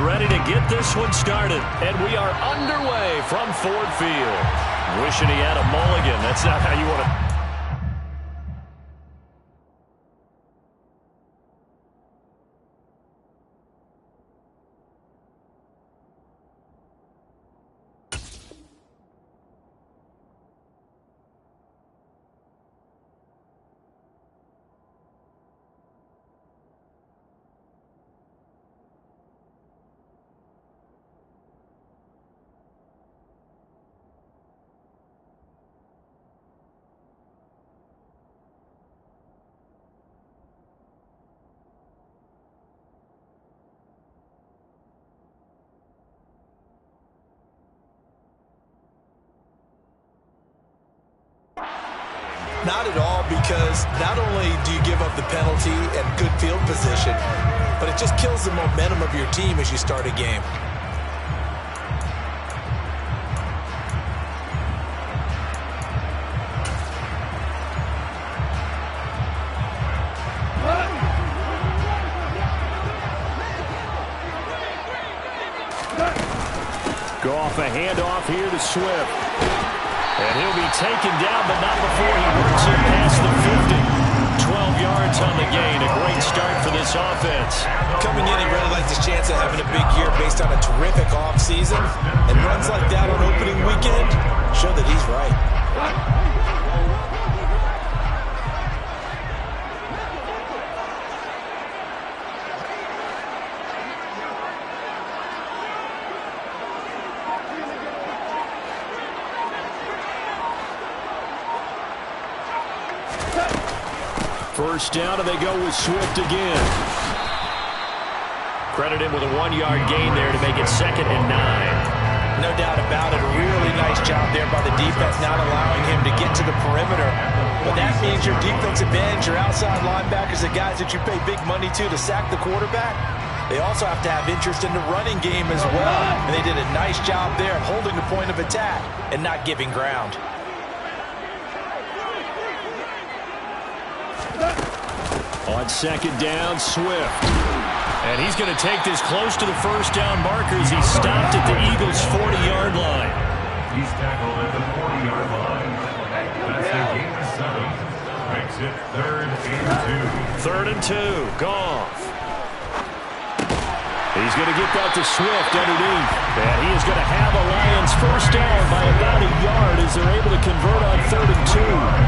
ready to get this one started. And we are underway from Ford Field. Wishing he had a mulligan. That's not how you want to... Not at all, because not only do you give up the penalty and good field position, but it just kills the momentum of your team as you start a game. Goff, a handoff here to Swift. And he'll be taken down, but not before he works it past the 50. 12 yards on the gain. A great start for this offense. Coming in, he really likes his chance of having a big year based on a terrific offseason. And runs like that on opening weekend show that he's right. First down, and they go with Swift again. Credit him with a 1-yard gain there to make it 2nd and 9. No doubt about it. A really nice job there by the defense, not allowing him to get to the perimeter. But that means your defensive ends, your outside linebackers, the guys that you pay big money to sack the quarterback, they also have to have interest in the running game as well. And they did a nice job there of holding the point of attack and not giving ground. On 2nd down, Swift. And he's going to take this close to the first down marker as he stopped at the Eagles' 40-yard line. He's tackled at the 40-yard line. That's a gain of 7. Makes it 3rd and 2. 3rd and 2. Goff. He's going to get that to Swift underneath. And he is going to have a Lions first down by about a yard as they're able to convert on 3rd and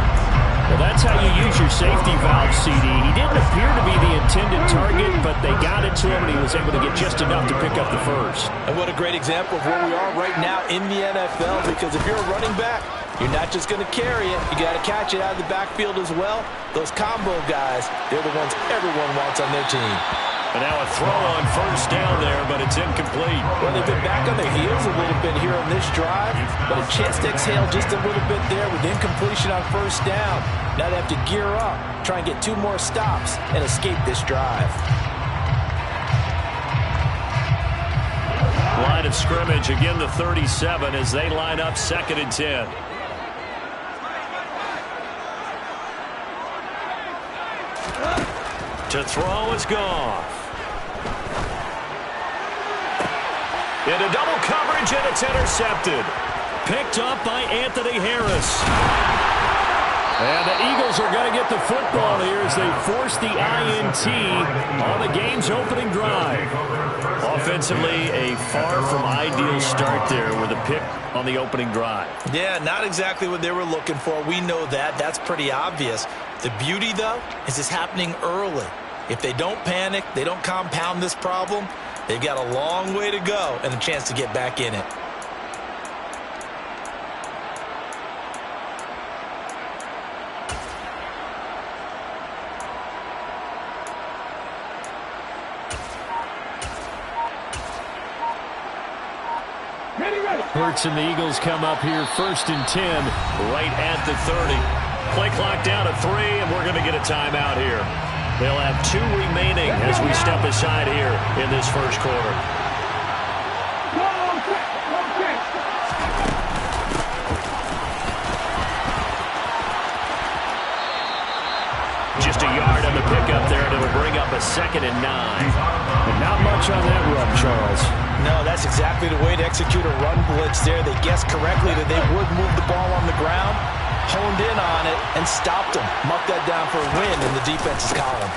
2. Well, that's how you use your safety valve, CD. He didn't appear to be the intended target, but they got it to him, and he was able to get just enough to pick up the first. And what a great example of where we are right now in the NFL, because if you're a running back, you're not just going to carry it. You got to catch it out of the backfield as well. Those combo guys, they're the ones everyone wants on their team. And now a throw on first down there, but it's incomplete. Well, they've been back on their heels a little bit here on this drive, but a chance to exhale just a little bit there with incompletion on first down. Now they have to gear up, try and get 2 more stops, and escape this drive. Line of scrimmage, again the 37 as they line up 2nd and 10. To throw is Goff. Into double coverage, and it's intercepted. Picked up by Anthony Harris. And the Eagles are going to get the football here as they force the INT on the game's opening drive. Offensively, a far from ideal start there with a pick on the opening drive. Yeah, not exactly what they were looking for. We know that. That's pretty obvious. The beauty, though, is it's happening early. If they don't panic, they don't compound this problem, they've got a long way to go and a chance to get back in it. Hurts and the Eagles come up here 1st and 10 right at the 30. Play clock down to 3, and we're going to get a timeout here. They'll have 2 remaining as we step aside here in this first quarter. Just a yard on the pickup there, and it'll bring up a 2nd and 9. And not much on that run, Charles. No, that's exactly the way to execute a run blitz there. They guessed correctly that they would move the ball on the ground, honed in on it, and stopped them. Mucked that down for a win in the defense's column.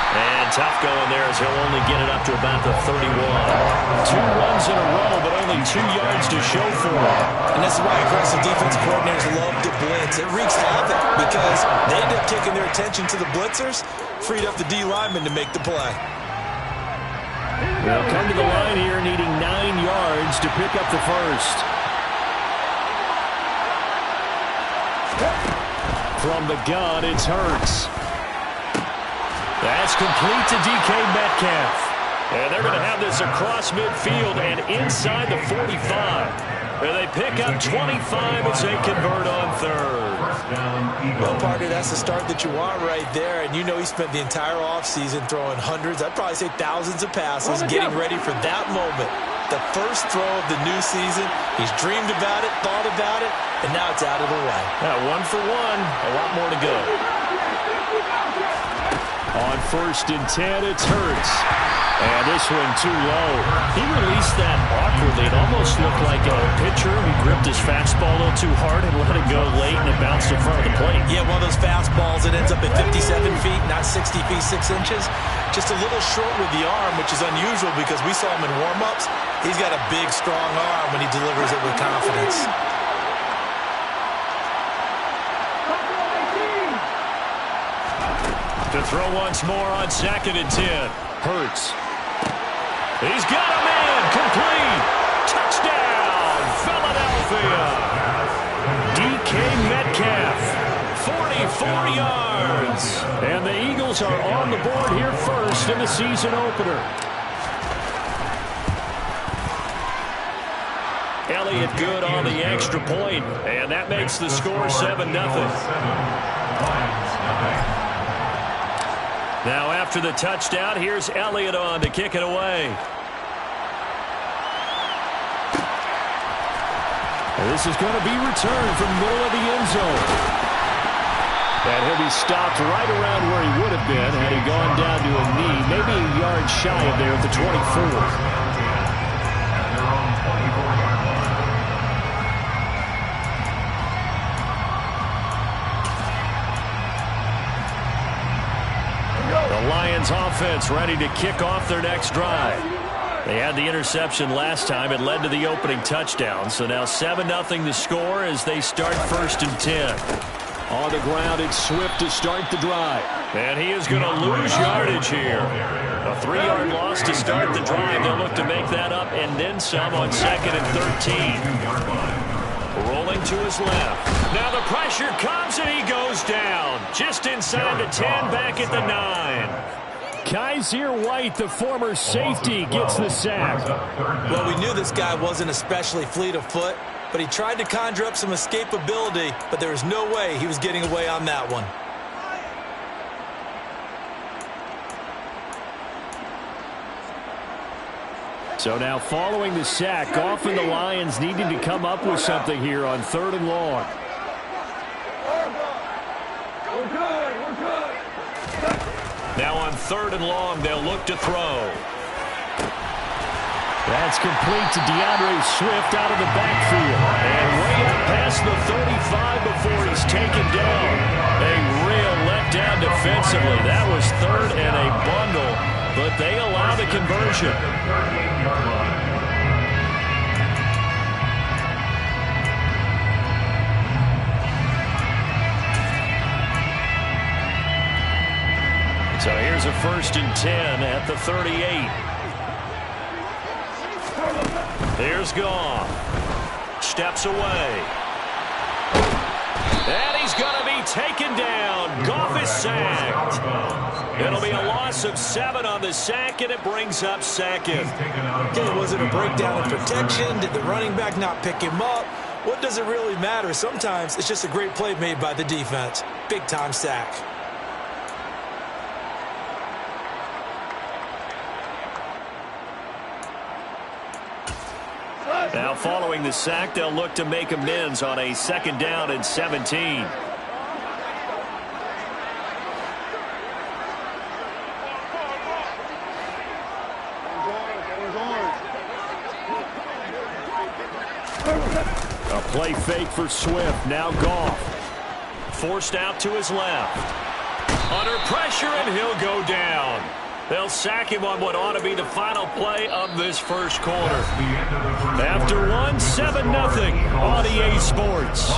And tough going there as he'll only get it up to about the 31. 2 runs in a row, but only 2 yards to show for it. And this is why aggressive defensive coordinators love to blitz. It wreaks havoc because they end up kicking their attention to the blitzers, freed up the D lineman to make the play. They'll come to the line here needing 9 yards to pick up the first. From the gun, it's Hurts. That's complete to DK Metcalf. And they're going to have this across midfield and inside the 45. And they pick up 25 as they convert on 3rd. Well, partner, that's the start that you want right there. And you know he spent the entire offseason throwing hundreds, I'd probably say thousands of passes, getting ready for that moment. The first throw of the new season. He's dreamed about it, thought about it, and now it's out of the way. 1 for 1, a lot more to go. On 1st and 10, it's Hurts. And this one too low. He released that awkwardly. It almost looked like a pitcher who gripped his fastball a little too hard and let it go late, and it bounced in front of the plate. Yeah, one of those fastballs that ends up at 57 feet, not 60 feet, 6 inches. Just a little short with the arm, which is unusual because we saw him in warm-ups. He's got a big, strong arm when he delivers it with confidence. To throw once more on 2nd and 10. Hurts. He's got a man. Complete. Touchdown, Philadelphia. DK Metcalf. 44 yards. And the Eagles are on the board here first in the season opener. Elliott good on the extra point, and that makes the score 7-0. Now after the touchdown, here's Elliott on to kick it away. And this is going to be returned from middle of the end zone. And he'll be stopped right around where he would have been had he gone down to a knee, maybe a yard shy of there at the 24. The Lions offense ready to kick off their next drive. They had the interception last time. It led to the opening touchdown. So now 7-0 the score as they start 1st and 10. On the ground, it's Swift to start the drive. And he is going to lose yardage here. A 3-yard loss to start the drive. They'll look to make that up and then some on 2nd and 13. Rolling to his left. Now the pressure comes and he goes down. Just inside the 10, back at the 9. Kaiser White, the former safety, gets the sack. Well, we knew this guy wasn't especially fleet of foot, but he tried to conjure up some escapability, but there was no way he was getting away on that one. So now following the sack, often the Lions needing to come up with something here on 3rd and long. Now on 3rd and long, they'll look to throw. That's complete to DeAndre Swift out of the backfield. And way up past the 35 before he's taken down. A real letdown defensively. That was 3rd and a bundle, but they allow the conversion. So here's a 1st and 10 at the 38. Here's Goff. Steps away. And he's going to be taken down. Goff is sacked. It'll be a loss of 7 on the sack, and it brings up 2nd. Okay, was it a breakdown in protection? Did the running back not pick him up? What does it really matter? Sometimes it's just a great play made by the defense. Big-time sack. Now following the sack, they'll look to make amends on a 2nd down and 17. A play fake for Swift. Now Goff. Forced out to his left. Under pressure, and he'll go down. They'll sack him on what ought to be the final play of this first quarter. After one, 7-0 on EA Sports.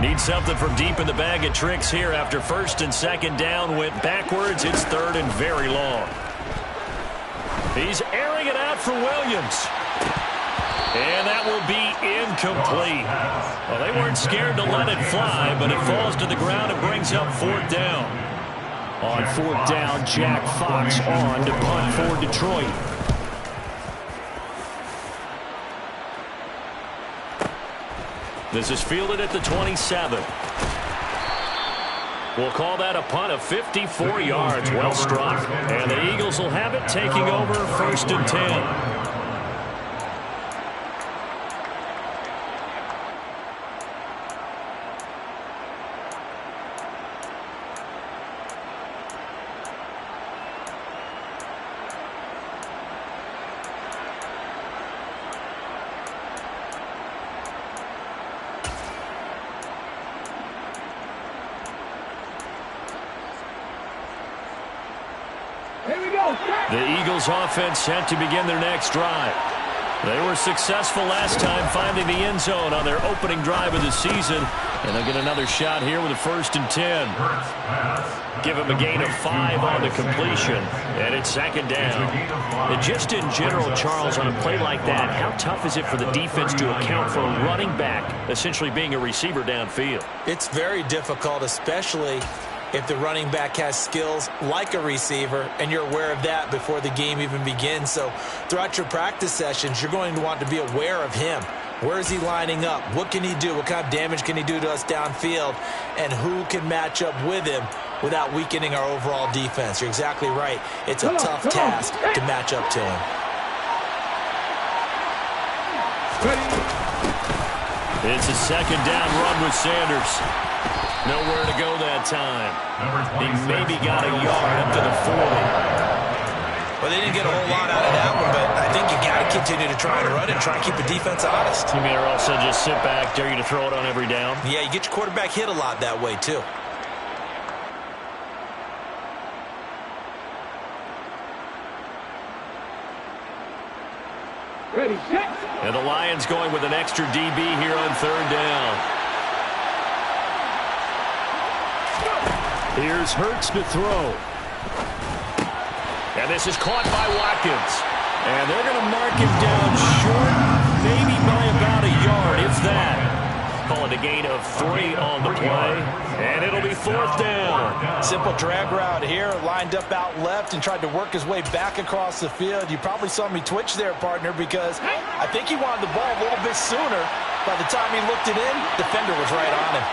Need something from deep in the bag of tricks here after first and second down went backwards. It's third and very long. He's airing it out for Williams. And that will be incomplete. Well, they weren't scared to let it fly, but it falls to the ground and brings up fourth down. On fourth down, Jack Fox on to punt for Detroit. This is fielded at the 27. We'll call that a punt of 54 yards. Well struck. And the Eagles will have it, taking over first and 10. The Eagles offense set to begin their next drive. They were successful last time finding the end zone on their opening drive of the season. And they'll get another shot here with a first and 10. Give him a gain of 5 on the completion. And it's second down. And just in general, Charles, on a play like that, how tough is it for the defense to account for a running back essentially being a receiver downfield? It's very difficult, especially if the running back has skills like a receiver, and you're aware of that before the game even begins. So throughout your practice sessions, you're going to want to be aware of him. Where is he lining up? What can he do? What kind of damage can he do to us downfield? And who can match up with him without weakening our overall defense? You're exactly right. It's a tough task to match up to him. It's a second down run with Sanders. Nowhere to go that time. He maybe got a yard up to the 40. Well, they didn't get a whole lot out of that one, but I think you got to continue to try and run it and try and keep the defense honest. You mean or also just sit back, dare you to throw it on every down? Yeah, you get your quarterback hit a lot that way, too. Ready, set. And the Lions going with an extra DB here on third down. Here's Hurts to throw. And this is caught by Watkins. And they're going to mark him down short, maybe by about a yard, if that. Call it a gain of 3 on the play. And it'll be fourth down. Simple drag route here, lined up out left and tried to work his way back across the field. You probably saw me twitch there, partner, because I think he wanted the ball a little bit sooner. By the time he looked it in, defender was right on him.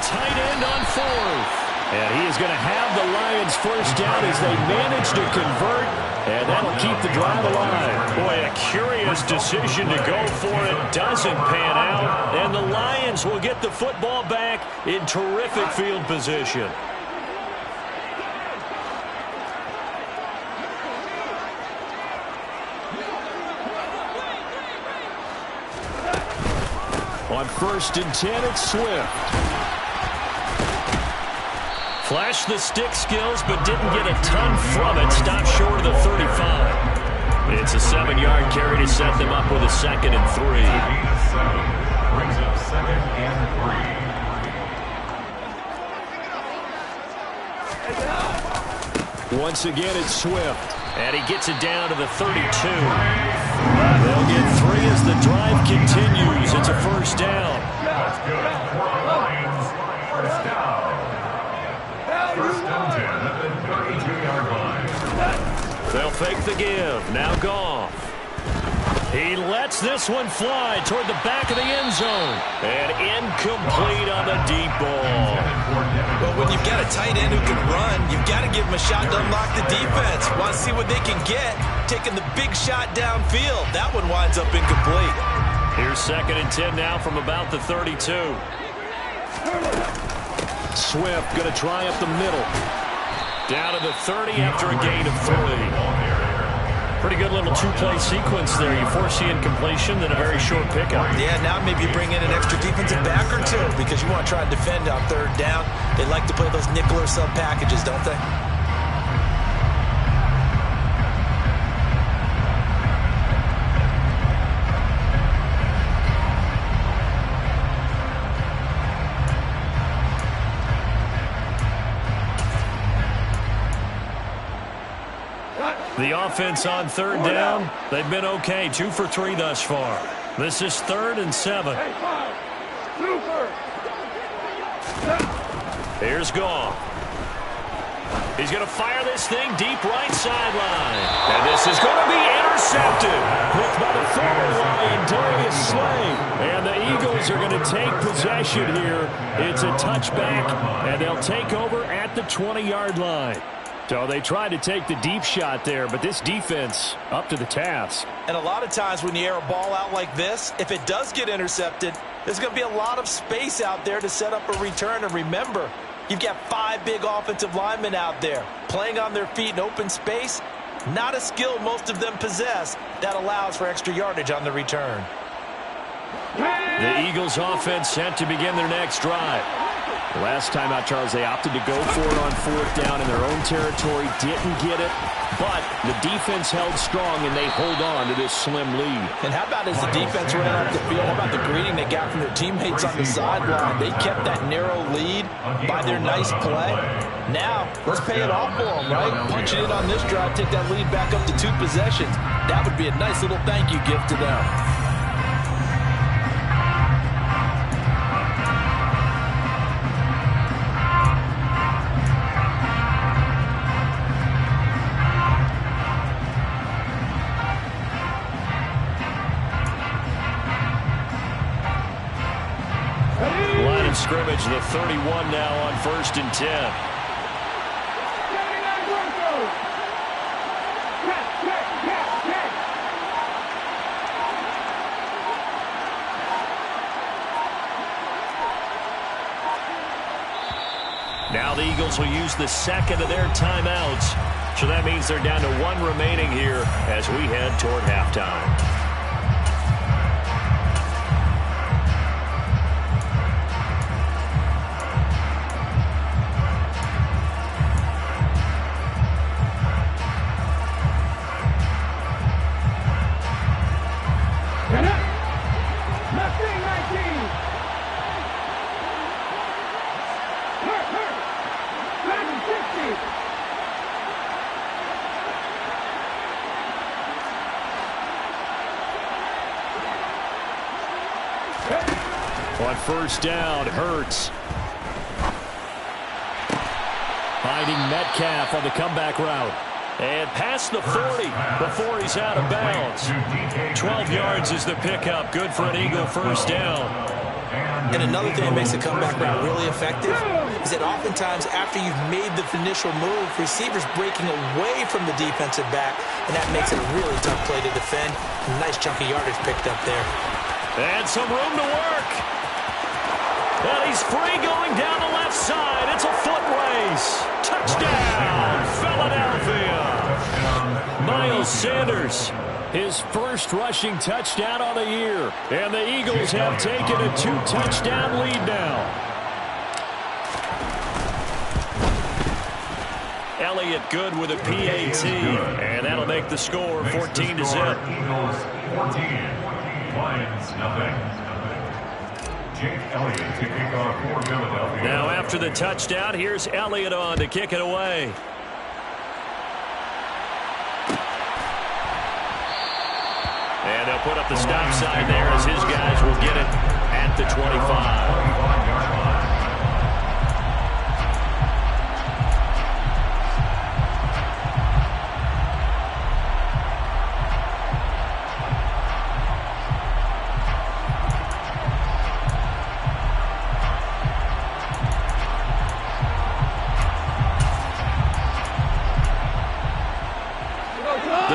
Tight end on fourth. And he is going to have the Lions first down as they manage to convert. And that'll keep the drive alive. Boy, a curious decision to go for it. Doesn't pan out. And the Lions will get the football back in terrific field position. On first and 10, it's Swift. Flashed the stick skills, but didn't get a ton from it. Stopped short of the 35. It's a 7-yard carry to set them up with a second and 3. Brings up second and 3. Once again, it's Swift. And he gets it down to the 32. They'll get 3 as the drive continues. It's a first down. That's good for the Lions. First down. First down 10 at the 32-yard line. They'll fake the give. Now Goff. He lets this one fly toward the back of the end zone. And incomplete on the deep ball. Well, when you've got a tight end who can run, you've got to give him a shot to unlock the defense. Want to see what they can get, taking the big shot downfield. That one winds up incomplete. Here's 2nd and 10 now from about the 32. Swift going to try up the middle. Down to the 30 after a gain of 3. Pretty good little two-play sequence there. You force the incompletion, then a very short pickup. Yeah, now maybe you bring in an extra defensive back or two because you want to try and defend on 3rd down. They like to play those nickel or sub packages, don't they? The offense on 3rd down, they've been okay. 2 for 3 thus far. This is 3rd and 7. Here's Goff. He's going to fire this thing deep right sideline. And this is going to be intercepted. Picked by the former Lion, Darius Slay. And the Eagles are going to take possession here. It's a touchback, and they'll take over at the 20-yard line. So they tried to take the deep shot there, but this defense up to the task. And a lot of times when you air a ball out like this, if it does get intercepted, there's going to be a lot of space out there to set up a return. And remember, you've got 5 big offensive linemen out there playing on their feet in open space. Not a skill most of them possess that allows for extra yardage on the return. The Eagles offense set to begin their next drive. Last time out, Charles, they opted to go for it on 4th down in their own territory. Didn't get it, but the defense held strong, and they hold on to this slim lead. And how about as the defense ran off the field, how about the greeting they got from their teammates on the sideline? They kept that narrow lead by their nice play. Now, let's pay it off for them, right? Punch it in on this drive, take that lead back up to 2 possessions. That would be a nice little thank you gift to them. Scrimmage, the 31 now on 1st and 10. Now the Eagles will use the 2nd of their timeouts. So that means they're down to 1 remaining here as we head toward halftime. On 1st down, Hurts. Finding Metcalf on the comeback route. And past the 40 before he's out of bounds. 12 yards is the pickup. Good for an Eagle 1st down. And another thing that makes the comeback route really effective is that oftentimes after you've made the initial move, receivers breaking away from the defensive back, and that makes it a really tough play to defend. A nice chunk of yardage picked up there. And some room to work. And he's free going down the left side. It's a foot race. Touchdown, Philadelphia. Miles Sanders, his first rushing touchdown on the year. And the Eagles have taken a 2-touchdown lead now. Elliott good with a PAT. And that'll make the score 14-0. Eagles 14, Lions nothing. Now after the touchdown, here's Elliott on to kick it away. And they'll put up the stop sign there as his guys will get it at the 25.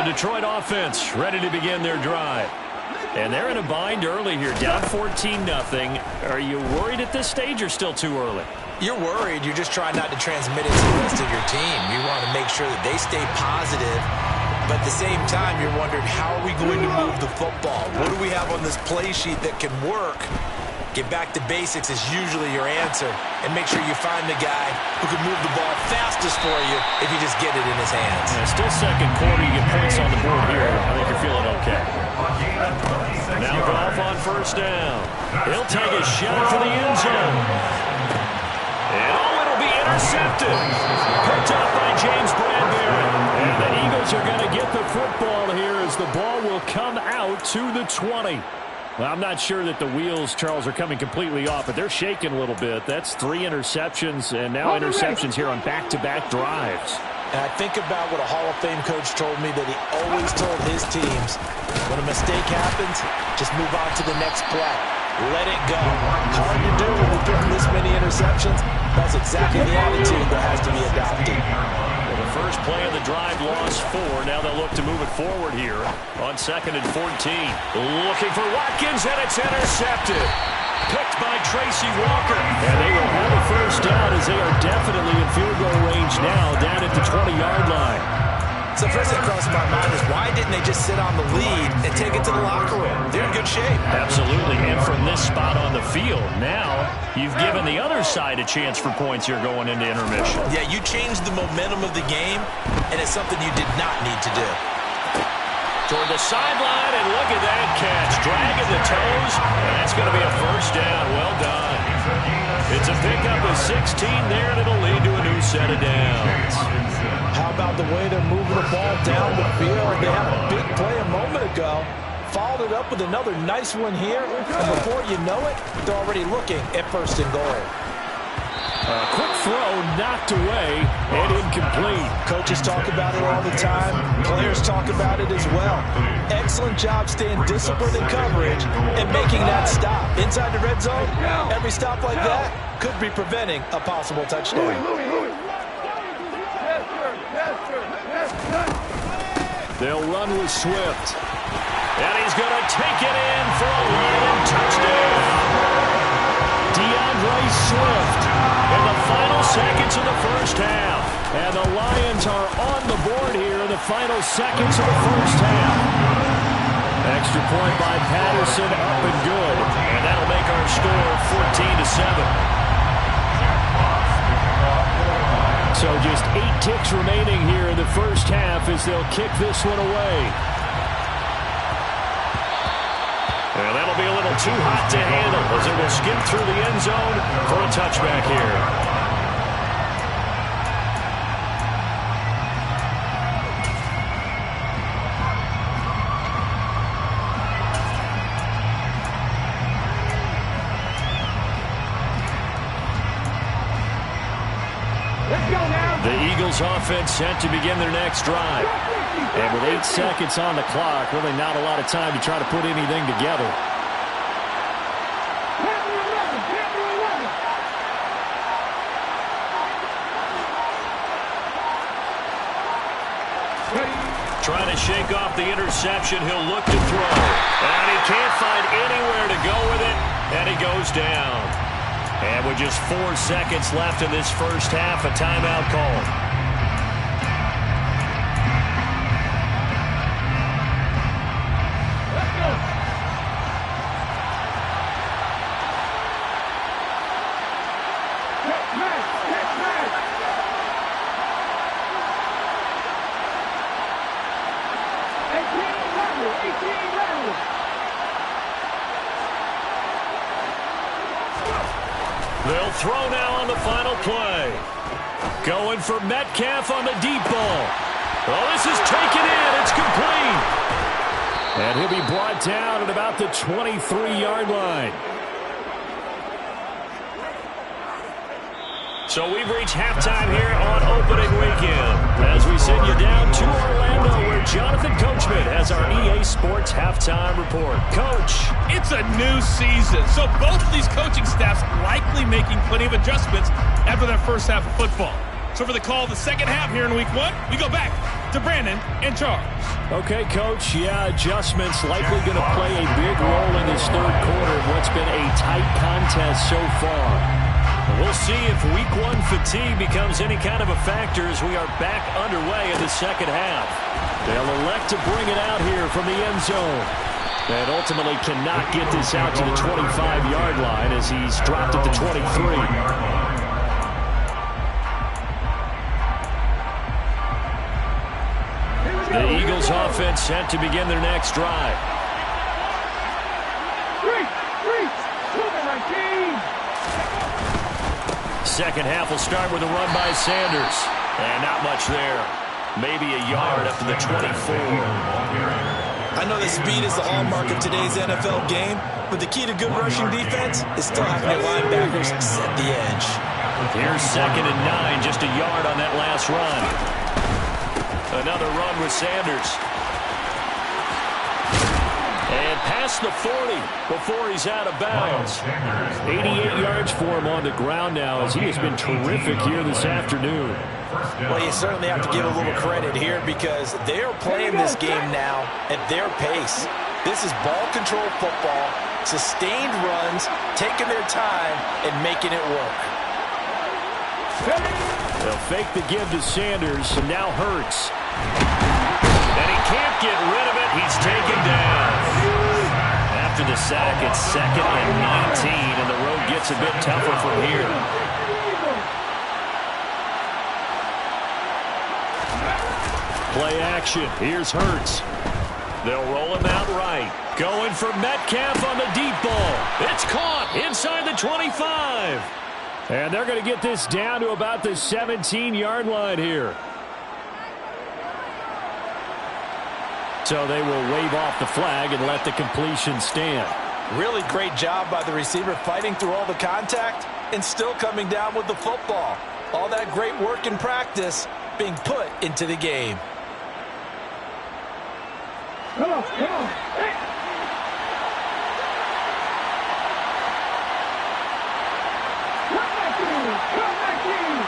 Detroit offense ready to begin their drive. And they're in a bind early here, down 14-0. Are you worried at this stage or still too early? You're worried. You're just trying not to transmit it to the rest of your team. You want to make sure that they stay positive. But at the same time, you're wondering, how are we going to move the football? What do we have on this play sheet that can work? Get back to basics is usually your answer. And make sure you find the guy who can move the ball fastest for you if you just get it in his hands. Still second quarter, you get points on the board here. I think you're feeling okay. Now Goff on first down. He'll take a shot for the end zone. And it'll be intercepted. Picked up by James Bradbury. And the Eagles are going to get the football here as the ball will come out to the 20. Well, I'm not sure that the wheels, Charles, are coming completely off, but they're shaking a little bit. That's 3 interceptions, and now interceptions here on back-to-back drives. And I think about what a Hall of Fame coach told me that he always told his teams, when a mistake happens, just move on to the next play. Let it go. Hard to do when you're throwing this many interceptions. That's exactly the attitude that has to be adopted. Well, the first play of the drive lost 4. Now they'll look to move it forward here on 2nd and 14. Looking for Watkins, and it's intercepted. Picked by Tracy Walker. And they will have a first down as they are definitely in field goal range now, down at the 20-yard line. So first thing crossed my mind is, why didn't they just sit on the lead and take it to the locker room? They're in good shape. Absolutely, and from this spot on the field, now you've given the other side a chance for points here going into intermission. Yeah, you changed the momentum of the game, and it's something you did not need to do. Toward the sideline, and look at that catch. Dragging the toes, and that's going to be a first down. Well done. It's a pickup of 16 there, and it'll lead to a new set of downs. How about the way they're moving the ball down the field? They had a big play a moment ago. Followed it up with another nice one here, and before you know it, they're already looking at 1st and goal. Quick throw, knocked away, and incomplete. Coaches talk about it all the time. Players talk about it as well. Excellent job staying disciplined in coverage and making that stop. Inside the red zone, every stop like that could be preventing a possible touchdown. They'll run with Swift. And he's going to take it in for a Lion touchdown. DeAndre Swift in the final seconds of the first half. And the Lions are on the board here in the final seconds of the first half. Extra point by Patterson, up and good. And that'll make our score 14-7. So just 8 ticks remaining here in the first half as they'll kick this one away. And that'll be a little too hot to handle as it will skip through the end zone for a touchback here. The Eagles offense set to begin their next drive. And with 8 seconds on the clock, really not a lot of time to try to put anything together. Trying to shake off the interception, he'll look to throw. And he can't find anywhere to go with it, and he goes down. And with just 4 seconds left in this first half, a timeout call. They'll throw now on the final play. Going for Metcalf on the deep ball. Oh, this is taken in. It's complete. And he'll be brought down at about the 23-yard line. So we've reached halftime here on opening weekend as we send you down to Orlando where Jonathan Coachman has our EA Sports halftime report. Coach. It's a new season, so both of these coaching staffs likely making plenty of adjustments after their first half of football. So for the call of the second half here in week 1, we go back to Brandon and Charles. Okay, Coach. Yeah, adjustments likely going to play a big role in this third quarter of what's been a tight contest so far. We'll see if week 1 fatigue becomes any kind of a factor as we are back underway in the second half. They'll elect to bring it out here from the end zone. And ultimately cannot get this out to the 25-yard line as he's dropped at the 23. The Eagles offense set to begin their next drive. Second half will start with a run by Sanders. And not much there. Maybe a yard up to the 24. I know that speed is the hallmark of today's NFL game, but the key to good rushing defense is still having your linebackers set the edge. Here's 2nd and 9, just a yard on that last run. Another run with Sanders. And past the 40 before he's out of bounds. 88 yards for him on the ground now as he has been terrific here this afternoon. Well, you certainly have to give a little credit here because they are playing this game now at their pace. This is ball control football, sustained runs, taking their time and making it work. They'll fake the give to Sanders, and now Hurts. And he can't get rid of it. He's taken down. After the sack, it's 2nd and 19, and the road gets a bit tougher from here. Play action. Here's Hurts. They'll roll him out right. Going for Metcalf on the deep ball. It's caught inside the 25. And they're going to get this down to about the 17-yard line here. So they will wave off the flag and let the completion stand. Really great job by the receiver fighting through all the contact and still coming down with the football. All that great work in practice being put into the game. Come on, come on. Hey. Come back in. Come back in.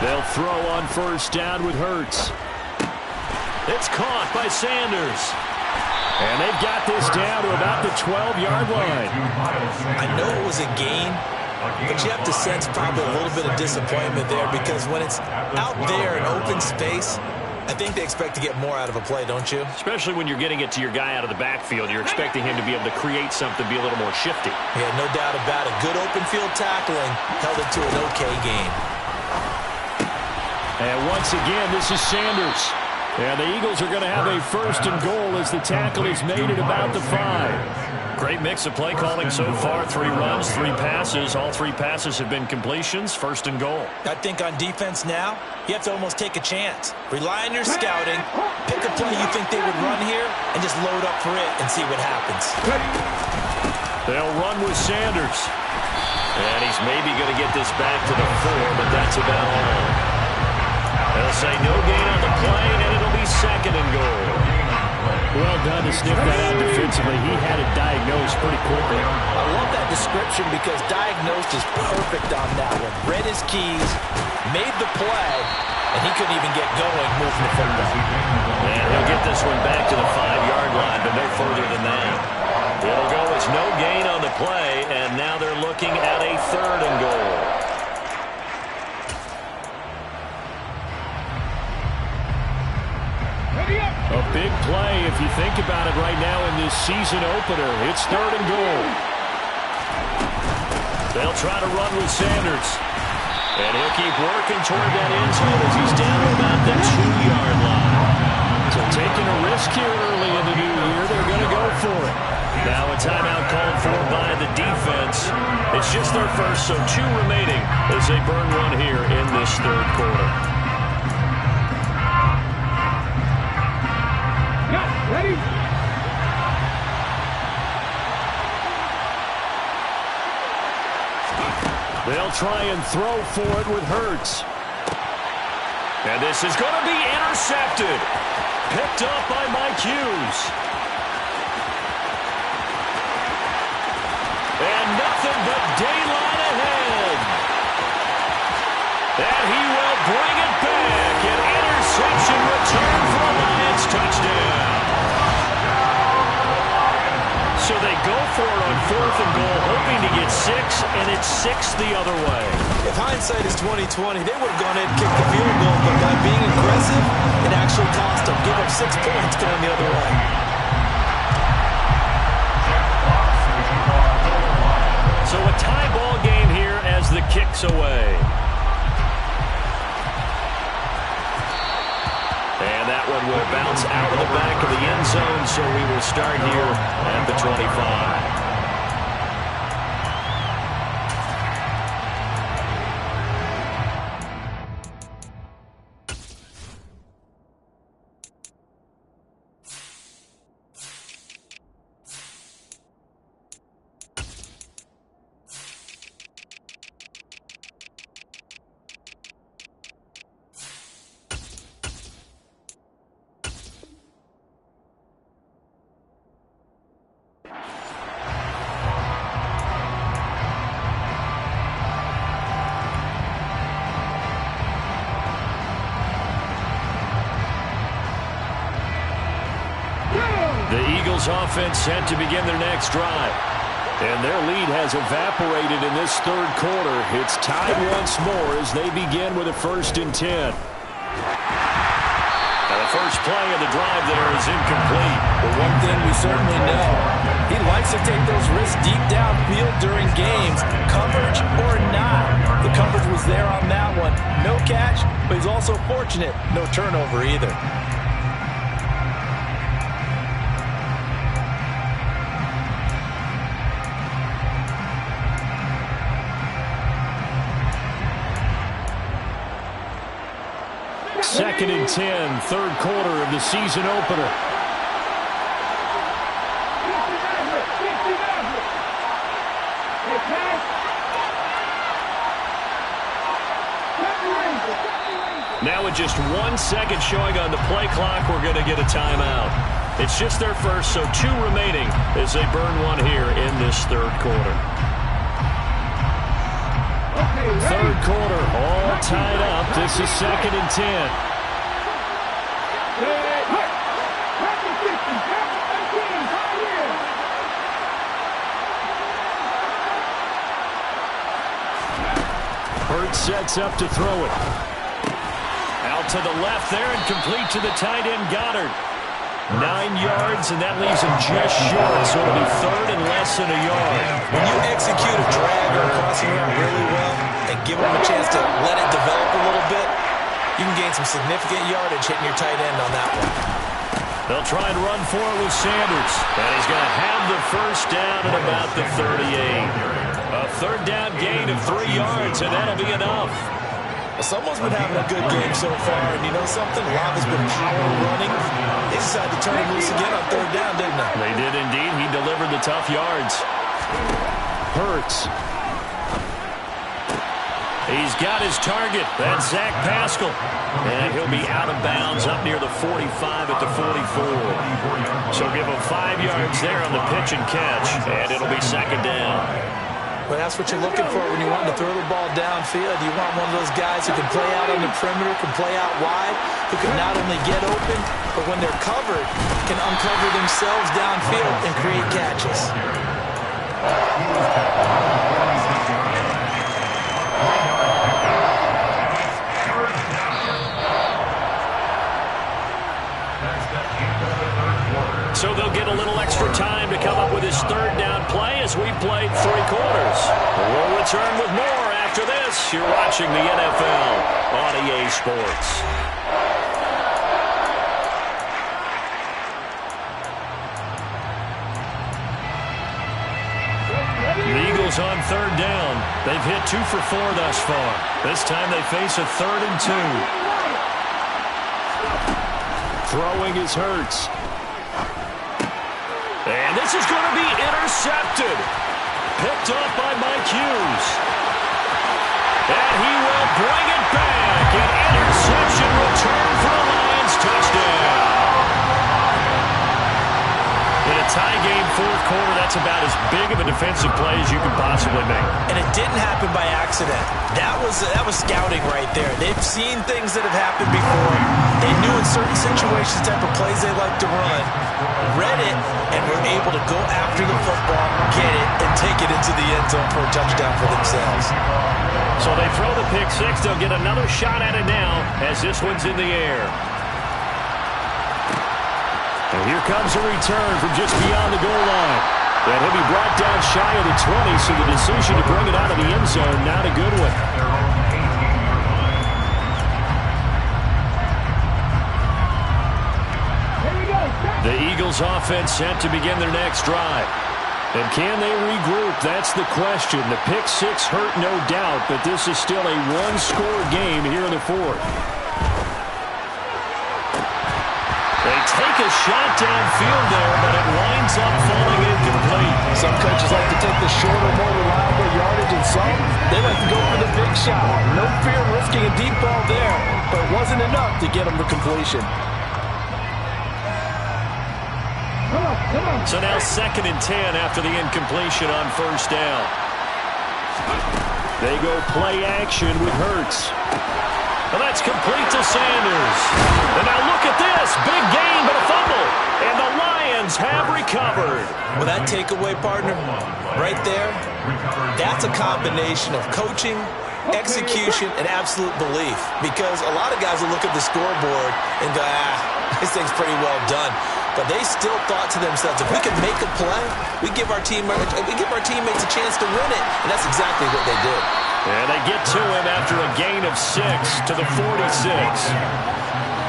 They'll throw on first down with Hurts. It's caught by Sanders. And they've got this down to about the 12-yard line. I know it was a gain, but you have to sense probably a little bit of disappointment there because when it's out there in open space, I think they expect to get more out of a play, don't you? Especially when you're getting it to your guy out of the backfield. You're expecting him to be able to create something, be a little more shifty. Yeah, no doubt about it. Good open field tackling held it to an okay game. And once again, this is Sanders. And the Eagles are going to have a 1st and goal as the tackle is made at about the 5. Great mix of play calling so far. 3 runs, 3 passes. All 3 passes have been completions. 1st and goal. I think on defense now, you have to almost take a chance. Rely on your scouting. Pick a play you think they would run here and just load up for it and see what happens. They'll run with Sanders. And he's maybe going to get this back to the 4, but that's about all. They'll say no gain on the play, and it'll be 2nd and goal. Well done to sniff that out defensively. He had it diagnosed pretty quickly. I love that description because diagnosed is perfect on that one. Read his keys, made the play, and he couldn't even get going moving the football. And he'll get this one back to the 5-yard line, but no further than that. It'll go as no gain on the play, and now they're looking at a 3rd and goal. A big play if you think about it right now in this season opener. It's 3rd and goal. They'll try to run with Sanders. And he'll keep working toward that end zone as he's down to about the 2-yard line. So taking a risk here early in the new year, they're going to go for it. Now a timeout called for by the defense. It's just their first, so 2 remaining as they burn one here in this 3rd quarter. Ready? They'll try and throw for it with Hurts. And this is going to be intercepted. Picked up by Mike Hughes. And nothing but daylight ahead. 4th and goal, hoping to get 6, and it's 6 the other way. If hindsight is 20/20, they would have gone ahead and kicked the field goal, but by being aggressive, it actually cost them. Give up 6 points going the other way. So a tie ball game here as the kick's away. And that one will bounce out of the back of the end zone, so we will start here at the 25. The Eagles offense set to begin their next drive. And their lead has evaporated in this third quarter. It's tied once more as they begin with a 1st and 10. Now the first play of the drive there is incomplete. But one thing we certainly know, he likes to take those risks deep downfield during games, coverage or not. The coverage was there on that one. No catch, but he's also fortunate. No turnover either. Second and 10, third quarter of the season opener. Now with just 1 second showing on the play clock, we're going to get a timeout. It's just their first, so 2 remaining as they burn one here in this third quarter. Third quarter, all tied up. This is 2nd and 10. Hurts sets up to throw it. Out to the left there and complete to the tight end Goddard. 9 yards, and that leaves him just short, so it'll be 3rd and less than a yard. When you execute a drag or a crossing route really well and give him a chance to let it develop a little bit, you can gain some significant yardage hitting your tight end on that one. They'll try and run for it with Sanders, and he's going to have the first down at about the 38. A 3rd down gain of 3 yards, and that'll be enough. Someone's been having a good game so far, and you know something? Lava's been power running. They decided to turn him loose again on 3rd down, didn't they? They did indeed. He delivered the tough yards. Hurts. He's got his target. That's Zach Pascal. And he'll be out of bounds up near the 45 at the 44. So give him 5 yards there on the pitch and catch, and it'll be 2nd down. But that's what you're looking for when you want to throw the ball downfield. You want one of those guys who can play out on the perimeter, can play out wide, who can not only get open, but when they're covered, can uncover themselves downfield and create catches. So they'll get a little extra time to come up with his 3rd down play as we played 3 quarters. We'll return with more after this. You're watching the NFL on EA Sports. The Eagles on 3rd down. They've hit 2 for 4 thus far. This time they face a 3rd and 2. Throwing is Hurts. And this is going to be intercepted. Picked off by Mike Hughes. And he will bring it back. An interception return for the Lions. Touchdown. In a tie game, 4th quarter, that's about as big of a defensive play as you can possibly make. And it didn't happen by accident. accident. That was scouting right there. They've seen things that have happened before. They knew in certain situations the type of plays they like to run, read it, and were able to go after the football, get it, and take it into the end zone for a touchdown for themselves. So they throw the pick six. They'll get another shot at it now as this one's in the air. And here comes a return from just beyond the goal line. And he'll be brought down shy of the 20, so the decision to bring it out of the end zone, not a good one. The Eagles offense set to begin their next drive. And can they regroup? That's the question. The pick six hurt, no doubt, but this is still a one-score game here in the fourth. They take a shot downfield there, but it winds up falling incomplete. Some coaches like to take the shorter, more reliable yardage, and some, they like to go for the big shot. No fear of risking a deep ball there, but it wasn't enough to get them to completion. So now 2nd and 10 after the incompletion on first down. They go play action with Hurts. Well, that's complete to Sanders. And now look at this. Big gain, but a fumble. And the Lions have recovered. Well, that takeaway, partner, right there, that's a combination of coaching, execution, and absolute belief. Because a lot of guys will look at the scoreboard and go, this thing's pretty well done. But they still thought to themselves, if we can make a play, we give our teammates a chance to win it. And that's exactly what they did. And they get to him after a gain of 6 to the 46.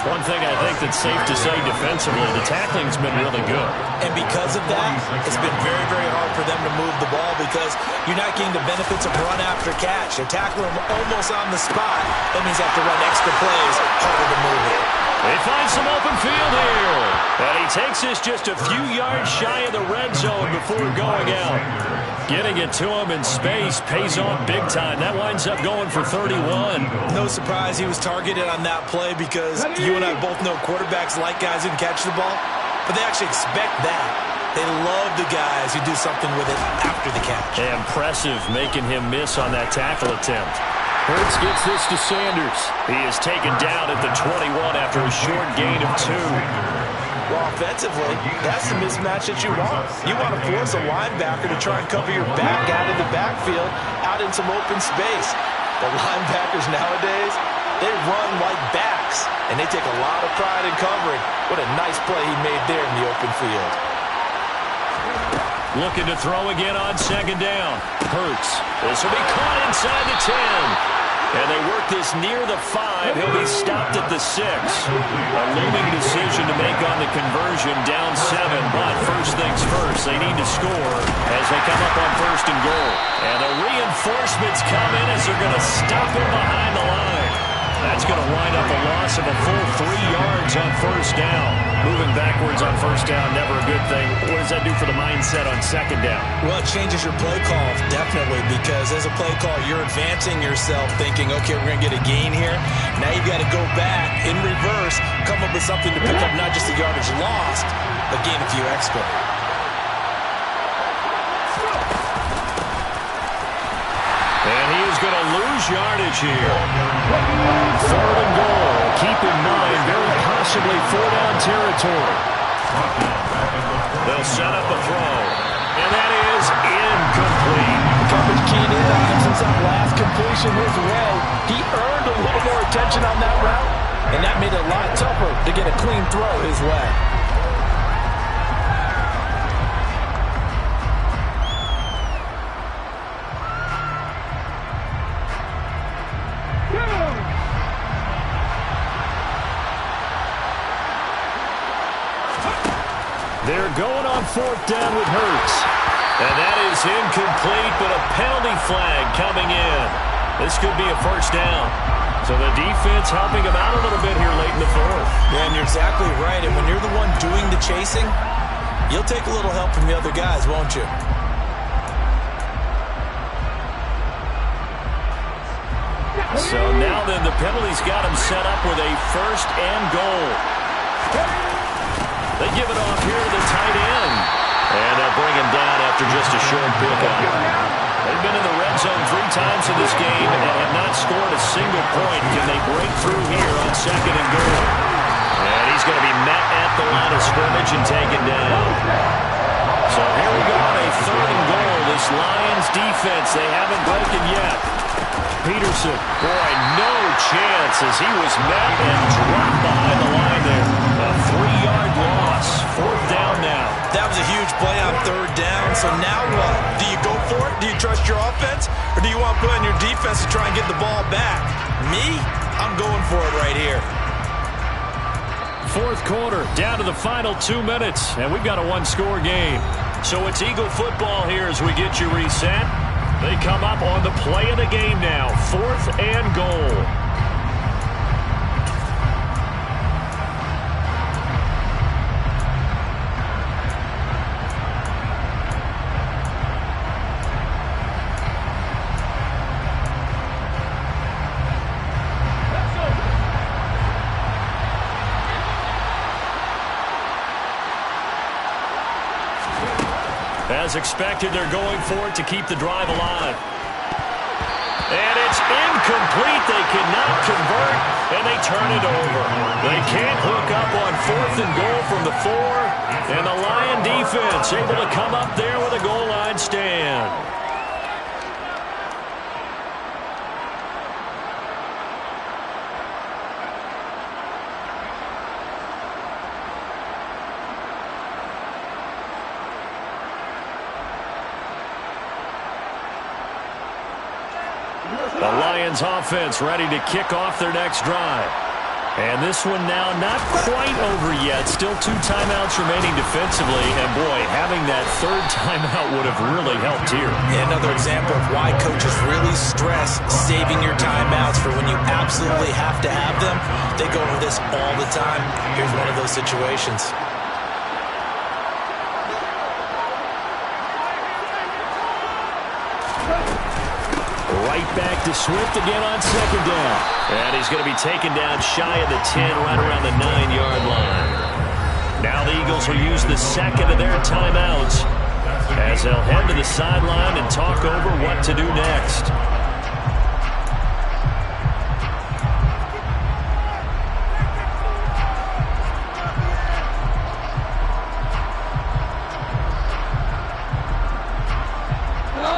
One thing I think that's safe to say defensively, the tackling's been really good. And because of that, it's been very, very hard for them to move the ball because you're not getting the benefits of run after catch. They're tackling them almost on the spot. That means they have to run extra plays, harder to move it. They find some open field here. And he takes this just a few yards shy of the red zone before going out. Getting it to him in space pays off big time. That winds up going for 31. No surprise he was targeted on that play because you and I both know quarterbacks like guys who can catch the ball, but they actually expect that. They love the guys who do something with it after the catch. Impressive making him miss on that tackle attempt. Hurts gets this to Sanders. He is taken down at the 21 after a short gain of 2. Well, offensively, that's the mismatch that you want. You want to force a linebacker to try and cover your back out of the backfield, out in some open space. The linebackers nowadays, they run like backs, and they take a lot of pride in covering. What a nice play he made there in the open field. Looking to throw again on 2nd down. Hurts. This will be caught inside the 10. And they work this near the 5. He'll be stopped at the 6. A looming decision to make on the conversion, down 7. But first things first, they need to score as they come up on 1st and goal. And the reinforcements come in as they're going to stop him behind the line. That's going to wind up a loss of a full 3 yards on 1st down. Moving backwards on 1st down, never a good thing. What does that do for the mindset on 2nd down? Well, it changes your play call, definitely, because as a play call, you're advancing yourself thinking, okay, we're going to get a gain here. Now you've got to go back in reverse, come up with something to pick up not just the yardage lost, but gain a few extra. And he is going to lose yardage here. 3rd and goal. Keep in mind, very possibly 4-down territory. They'll set up a throw. And that is incomplete. Coverage keyed in on him since that last completion his way. He earned a little more attention on that route, and that made it a lot tougher to get a clean throw his way. They're going on 4th down with Hurts. And that is incomplete, but a penalty flag coming in. This could be a 1st down. So the defense helping him out a little bit here late in the 4th. Yeah, and you're exactly right. And when you're the one doing the chasing, you'll take a little help from the other guys, won't you? So now then, the penalty's got him set up with a 1st and goal. They give it off here to the tight end. And they'll bring him down after just a short pickup. They've been in the red zone 3 times in this game and have not scored a single point. Can they break through here on 2nd and goal? And he's going to be met at the line of scrimmage and taken down. So here we go on a 3rd and goal. This Lions defense, they haven't broken yet. Peterson, boy, no chance as he was met and dropped behind the line there. A 3-yard loss. 4th down now. That was a huge play on 3rd down. So now what? Do you go for it? Do you trust your offense? Or do you want to put on your defense to try and get the ball back? Me? I'm going for it right here. 4th quarter, down to the final 2 minutes, and we've got a 1-score game. So it's Eagle football here as we get you reset. They come up on the play of the game now, 4th and goal. As expected, they're going for it to keep the drive alive. And it's incomplete. They cannot convert, and they turn it over. They can't hook up on 4th and goal from the 4, and the Lion defense able to come up there with a goal line stand. The Lions offense ready to kick off their next drive. And this one now not quite over yet. Still 2 timeouts remaining defensively. And boy, having that 3rd timeout would have really helped here. Yeah, another example of why coaches really stress saving your timeouts for when you absolutely have to have them. They go over this all the time. Here's one of those situations. Right back to Swift again on 2nd down. And he's going to be taken down shy of the 10, right around the 9-yard line. Now the Eagles will use the 2nd of their timeouts as they'll head to the sideline and talk over what to do next.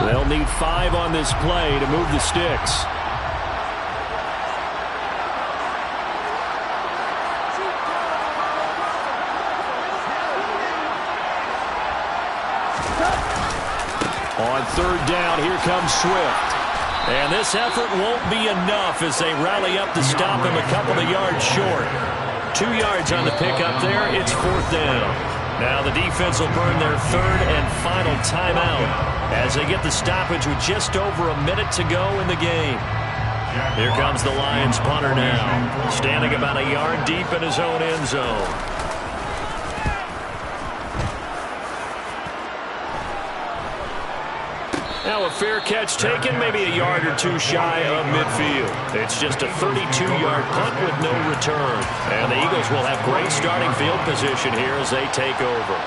They'll need 5 on this play to move the sticks. On 3rd down, here comes Swift. And this effort won't be enough as they rally up to stop him a couple of yards short. 2 yards on the pickup there. It's 4th down. Now the defense will burn their 3rd and final timeout as they get the stoppage with just over a minute to go in the game. Here comes the Lions punter now, standing about a yard deep in his own end zone. Now a fair catch taken, maybe a yard or 2 shy of midfield. It's just a 32-yard punt with no return. And the Eagles will have great starting field position here as they take over.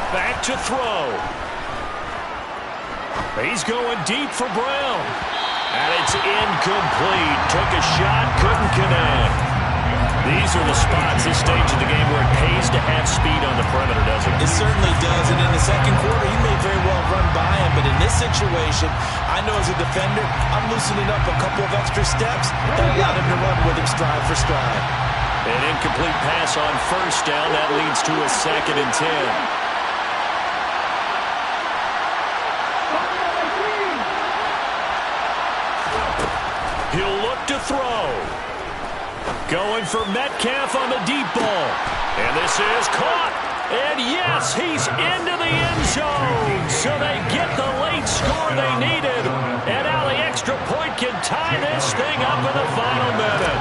Back to throw. He's going deep for Brown. And it's incomplete. Took a shot, couldn't connect. These are the spots, this stage of the game, where it pays to have speed on the perimeter, doesn't it? It certainly does. And in the 2nd quarter, he may very well run by him. But in this situation, I know as a defender, I'm loosening up a couple of extra steps that allowed him to run with him stride for stride. An incomplete pass on 1st down. That leads to a 2nd and 10. He'll look to throw. Going for Metcalf on the deep ball. And this is caught. And yes, he's into the end zone. So they get the late score they needed. And now the extra point can tie this thing up in the final minute.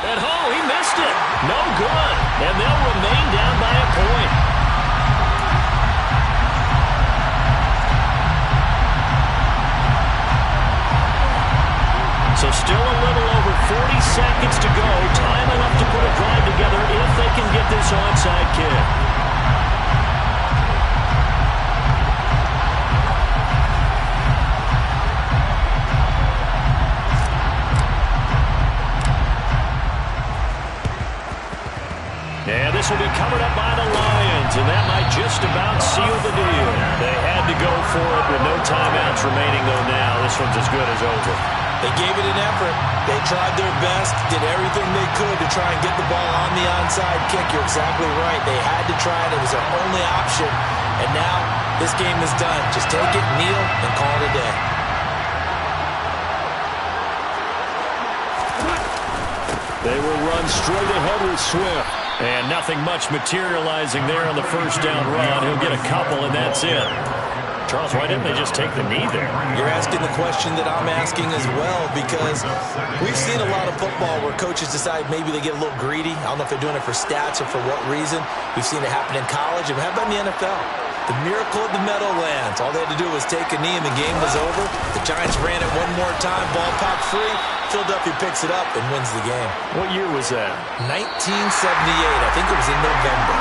And oh, he missed it. No 40 seconds to go. Time enough to put a drive together if they can get this onside kick. And this will be covered up by the Lions, and that might just about seal the deal. They had to go for it with no timeouts remaining, though now this one's as good as over. They gave it an effort. They tried their best, did everything they could to try and get the ball on the onside kick. You're exactly right. They had to try it. It was their only option. And now this game is done. Just take it, kneel, and call it a day. They will run straight ahead with Swift. And nothing much materializing there on the first down run. He'll get a couple, and that's it. Charles, why didn't they just take the knee there? You're asking the question that I'm asking as well, because we've seen a lot of football where coaches decide maybe they get a little greedy. I don't know if they're doing it for stats or for what reason. We've seen it happen in college. And how about in the NFL? The miracle of the Meadowlands. All they had to do was take a knee and the game was over. The Giants ran it one more time. Ball popped free. Philadelphia picks it up and wins the game. What year was that? 1978. I think it was in November.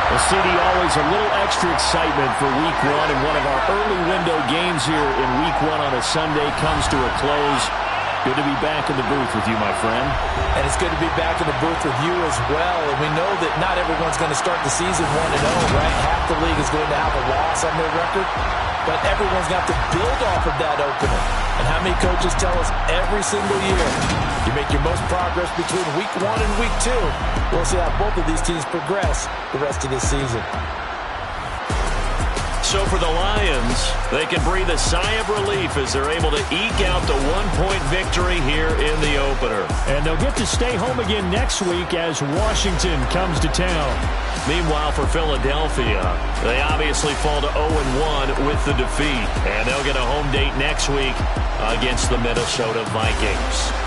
Well, CD, always a little extra excitement for Week 1, and one of our early window games here in Week 1 on a Sunday comes to a close. Good to be back in the booth with you, my friend. And it's good to be back in the booth with you as well. And we know that not everyone's going to start the season 1-0, right? Half the league is going to have a loss on their record. But everyone's got to build off of that opener. And how many coaches tell us every single year, you make your most progress between Week 1 and Week 2. We'll see how both of these teams progress the rest of this season. So for the Lions, they can breathe a sigh of relief as they're able to eke out the one-point victory here in the opener. And they'll get to stay home again next week as Washington comes to town. Meanwhile, for Philadelphia, they obviously fall to 0-1 with the defeat. And they'll get a home date next week against the Minnesota Vikings.